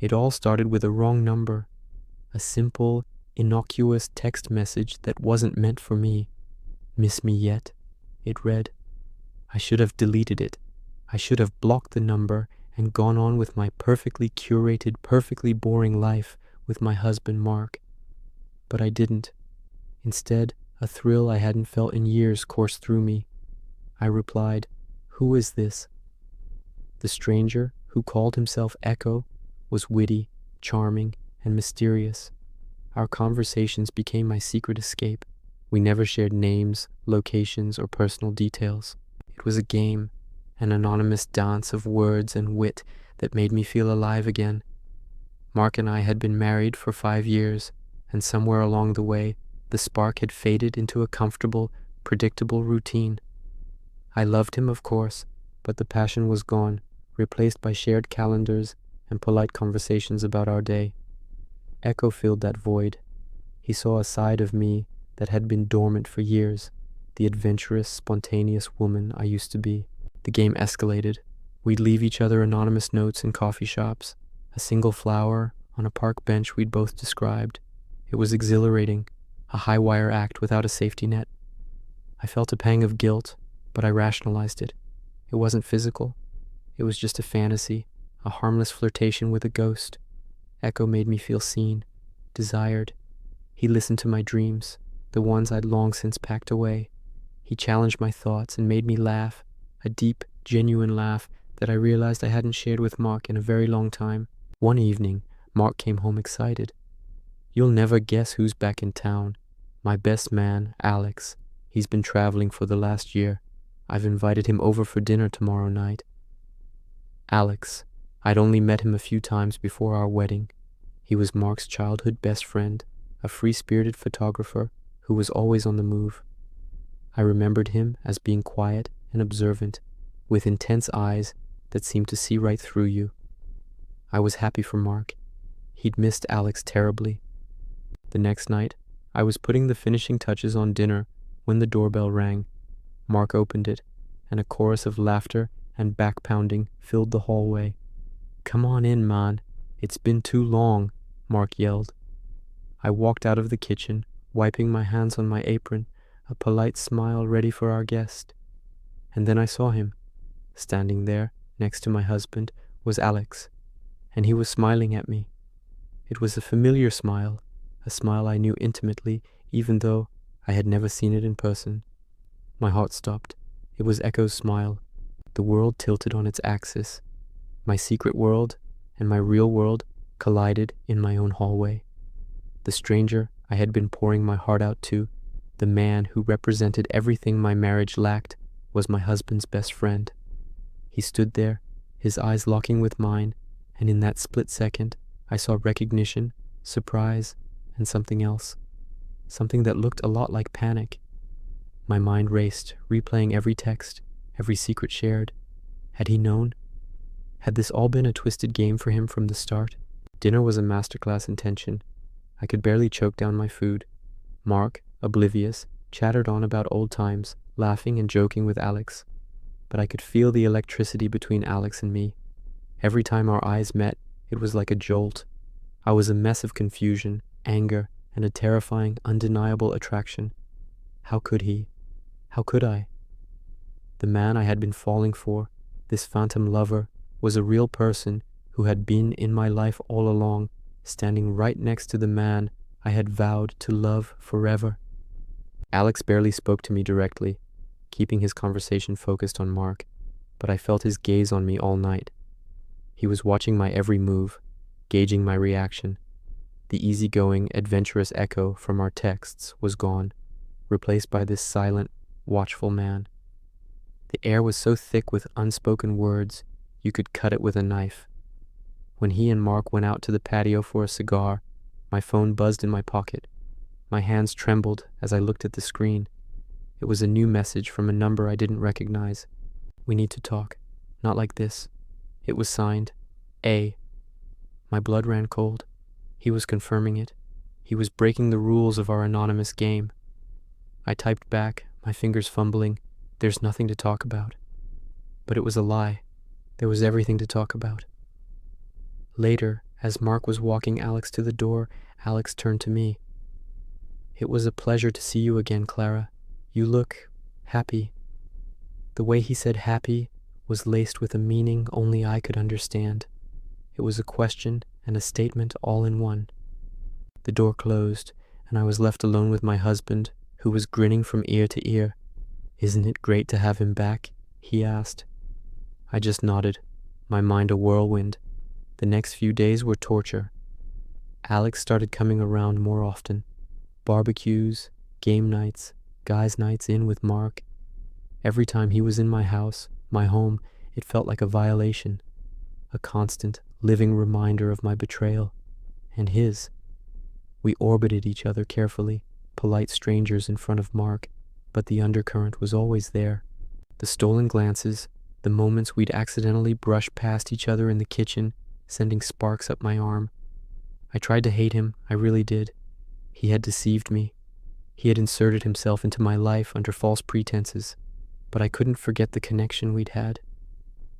It all started with a wrong number, a simple, innocuous text message that wasn't meant for me. Miss me yet? It read. I should have deleted it. I should have blocked the number and gone on with my perfectly curated, perfectly boring life with my husband, Mark. But I didn't. Instead, a thrill I hadn't felt in years coursed through me. I replied, "Who is this?" The stranger, who called himself Echo, was witty, charming, and mysterious. Our conversations became my secret escape. We never shared names, locations, or personal details. It was a game, an anonymous dance of words and wit that made me feel alive again. Mark and I had been married for 5 years, and somewhere along the way, the spark had faded into a comfortable, predictable routine. I loved him, of course, but the passion was gone, replaced by shared calendars and polite conversations about our day. Echo filled that void. He saw a side of me that had been dormant for years, the adventurous, spontaneous woman I used to be. The game escalated. We'd leave each other anonymous notes in coffee shops, a single flower on a park bench we'd both described. It was exhilarating, a high-wire act without a safety net. I felt a pang of guilt, but I rationalized it. It wasn't physical. It was just a fantasy, a harmless flirtation with a ghost. Echo made me feel seen, desired. He listened to my dreams, the ones I'd long since packed away. He challenged my thoughts and made me laugh, a deep, genuine laugh that I realized I hadn't shared with Mark in a very long time. One evening, Mark came home excited. "You'll never guess who's back in town. My best man, Alex. He's been traveling for the last year. I've invited him over for dinner tomorrow night." Alex. I'd only met him a few times before our wedding. He was Mark's childhood best friend, a free-spirited photographer who was always on the move. I remembered him as being quiet and observant, with intense eyes that seemed to see right through you. I was happy for Mark. He'd missed Alex terribly. The next night, I was putting the finishing touches on dinner when the doorbell rang. Mark opened it, and a chorus of laughter and back-pounding filled the hallway. "Come on in, man. It's been too long," Mark yelled. I walked out of the kitchen, wiping my hands on my apron, a polite smile ready for our guest. And then I saw him. Standing there, next to my husband, was Alex, and he was smiling at me. It was a familiar smile, a smile I knew intimately, even though I had never seen it in person. My heart stopped. It was Echo's smile. The world tilted on its axis. My secret world and my real world collided in my own hallway. The stranger I had been pouring my heart out to, the man who represented everything my marriage lacked, was my husband's best friend. He stood there, his eyes locking with mine, and in that split second, I saw recognition, surprise, and something else. Something that looked a lot like panic. My mind raced, replaying every text, every secret shared. Had he known? Had this all been a twisted game for him from the start? Dinner was a masterclass in tension. I could barely choke down my food. Mark, oblivious, chattered on about old times, laughing and joking with Alex. But I could feel the electricity between Alex and me. Every time our eyes met, it was like a jolt. I was a mess of confusion, anger, and a terrifying, undeniable attraction. How could he? How could I? The man I had been falling for, this phantom lover, was a real person who had been in my life all along, standing right next to the man I had vowed to love forever. Alex barely spoke to me directly, keeping his conversation focused on Mark, but I felt his gaze on me all night. He was watching my every move, gauging my reaction. The easygoing, adventurous Echo from our texts was gone, replaced by this silent, watchful man. The air was so thick with unspoken words, you could cut it with a knife. When he and Mark went out to the patio for a cigar, my phone buzzed in my pocket. My hands trembled as I looked at the screen. It was a new message from a number I didn't recognize. "We need to talk. Not like this." It was signed, A. My blood ran cold. He was confirming it. He was breaking the rules of our anonymous game. I typed back, my fingers fumbling, "There's nothing to talk about." But it was a lie. There was everything to talk about. Later, As Mark was walking Alex to the door, Alex turned to me. "It was a pleasure to see you again, Clara. You look happy." The way he said happy was laced with a meaning only I could understand. It was a question and a statement all in one. The door closed, and I was left alone with my husband, who was grinning from ear to ear. "Isn't it great to have him back?" he asked. I just nodded, my mind a whirlwind. The next few days were torture. Alex started coming around more often. Barbecues, game nights, guys' nights in with Mark. Every time he was in my house, my home, it felt like a violation, a constant, living reminder of my betrayal, and his. We orbited each other carefully, polite strangers in front of Mark, but the undercurrent was always there. The stolen glances, the moments we'd accidentally brush past each other in the kitchen, sending sparks up my arm. I tried to hate him, I really did. He had deceived me. He had inserted himself into my life under false pretenses, but I couldn't forget the connection we'd had.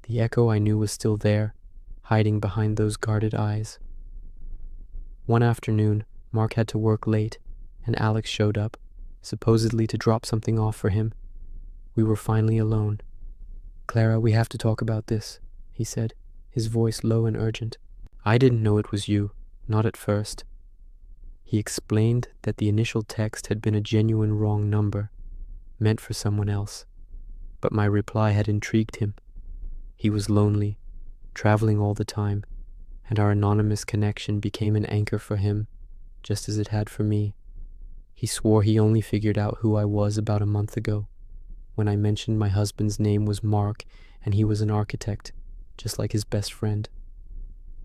The echo I knew was still there, hiding behind those guarded eyes. One afternoon, Mark had to work late, and Alex showed up, supposedly to drop something off for him. We were finally alone. "Clara, we have to talk about this," he said, his voice low and urgent. "I didn't know it was you, not at first." He explained that the initial text had been a genuine wrong number, meant for someone else. But my reply had intrigued him. He was lonely, traveling all the time, and our anonymous connection became an anchor for him, just as it had for me. He swore he only figured out who I was about a month ago, when I mentioned my husband's name was Mark and he was an architect, just like his best friend.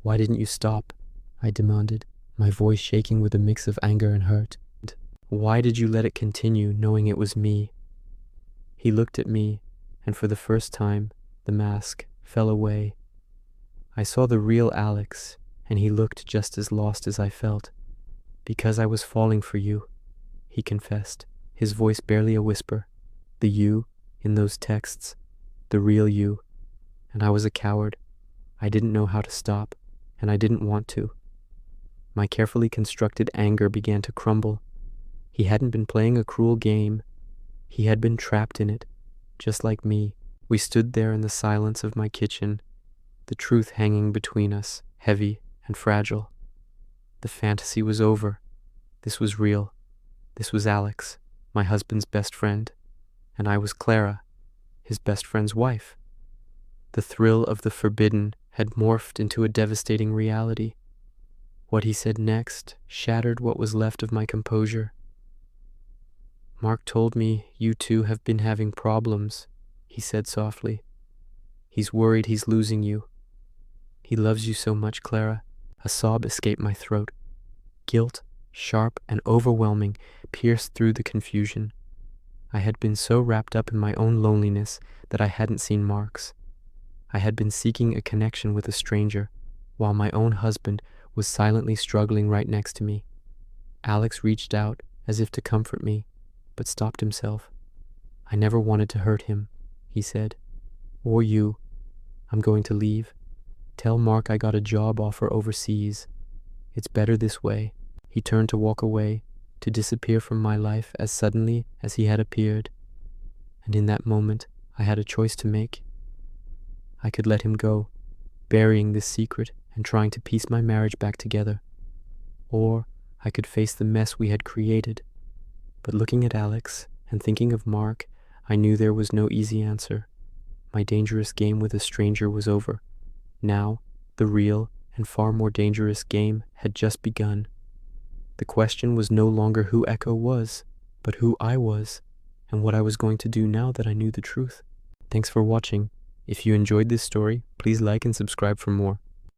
"Why didn't you stop?" I demanded, my voice shaking with a mix of anger and hurt. "Why did you let it continue, knowing it was me?" He looked at me, and for the first time, the mask fell away. I saw the real Alex, and he looked just as lost as I felt. "Because I was falling for you," he confessed, his voice barely a whisper. "The you in those texts, the real you. And I was a coward. I didn't know how to stop, and I didn't want to." My carefully constructed anger began to crumble. He hadn't been playing a cruel game. He had been trapped in it, just like me. We stood there in the silence of my kitchen, the truth hanging between us, heavy and fragile. The fantasy was over. This was real. This was Alex, my husband's best friend, and I was Clara, his best friend's wife. The thrill of the forbidden had morphed into a devastating reality. What he said next shattered what was left of my composure. "Mark told me you two have been having problems," he said softly. "He's worried he's losing you. He loves you so much, Clara." A sob escaped my throat. Guilt, sharp and overwhelming, pierced through the confusion. I had been so wrapped up in my own loneliness that I hadn't seen Mark's. I had been seeking a connection with a stranger, while my own husband was silently struggling right next to me. Alex reached out as if to comfort me, but stopped himself. "I never wanted to hurt him," he said. "Or you. I'm going to leave. Tell Mark I got a job offer overseas. It's better this way." He turned to walk away, to disappear from my life as suddenly as he had appeared. And in that moment, I had a choice to make. I could let him go, burying this secret and trying to piece my marriage back together. Or I could face the mess we had created. But looking at Alex and thinking of Mark, I knew there was no easy answer. My dangerous game with a stranger was over. Now, the real and far more dangerous game had just begun. The question was no longer who Echo was, but who I was, and what I was going to do now that I knew the truth. Thanks for watching. If you enjoyed this story, please like and subscribe for more.